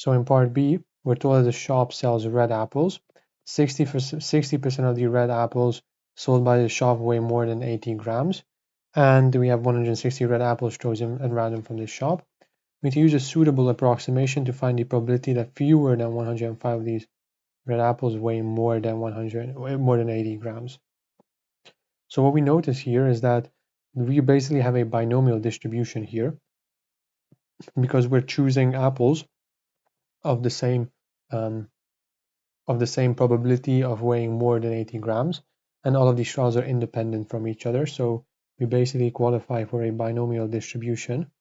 So in part B, we're told that the shop sells red apples. 60% of the red apples sold by the shop weigh more than 80 grams. And we have 160 red apples chosen at random from this shop. We need to use a suitable approximation to find the probability that fewer than 105 of these red apples weigh more than 80 grams. So what we notice here is that we basically have a binomial distribution here because we're choosing apples of the same probability of weighing more than 80 grams, and all of these straws are independent from each other. So we basically qualify for a binomial distribution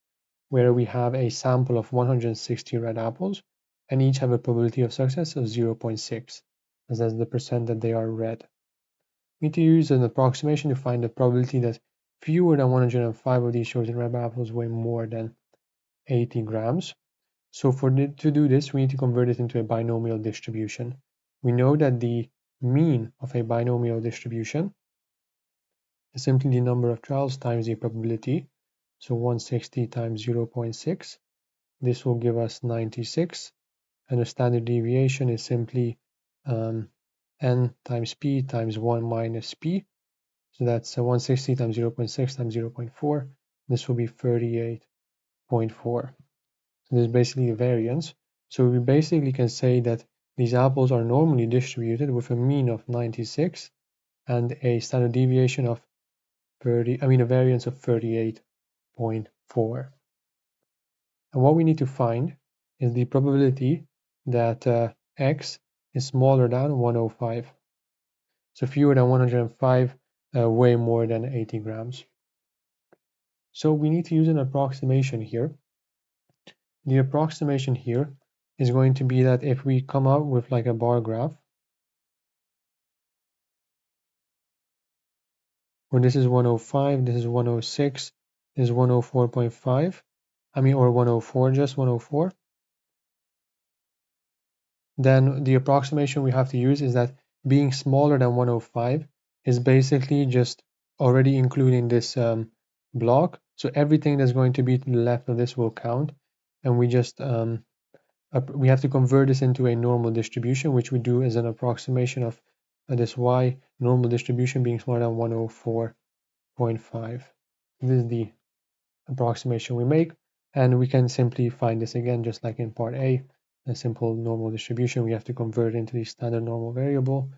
where we have a sample of 160 red apples and each have a probability of success of 0.6, as that's the percent that they are red. We need to use an approximation to find the probability that fewer than 105 of these chosen red apples weigh more than 80 grams. So to do this, we need to convert it into a binomial distribution. We know that the mean of a binomial distribution is simply the number of trials times the probability. So 160 times 0.6. This will give us 96. And the standard deviation is simply n times p times 1 minus p. So that's 160 times 0.6 times 0.4. This will be 38.4. So this is basically the variance. So we basically can say that these apples are normally distributed with a mean of 96 and a standard deviation of a variance of 38.4. And what we need to find is the probability that x is smaller than 105. So fewer than 105 weigh more than 80 grams. So we need to use an approximation here. The approximation here is going to be that if we come up with like a bar graph, where this is 105, this is 106, this is 104.5, or 104, just 104, then the approximation we have to use is that being smaller than 105 is basically just already including this block. So everything that's going to be to the left of this will count, and we just we have to convert this into a normal distribution, which we do as an approximation of this y normal distribution being smaller than 104.5. This is the approximation we make, and we can simply find this again, just like in part A, a simple normal distribution. We have to convert it into the standard normal variable.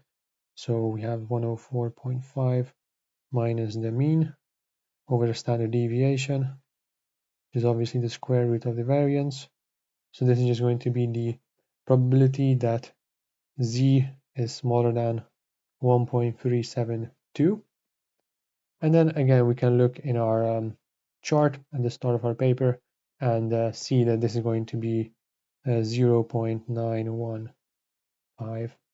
So we have 104.5 minus the mean over the standard deviation, which is obviously the square root of the variance. So this is just going to be the probability that z is smaller than 1.372. And then again, we can look in our chart at the start of our paper and see that this is going to be 0.915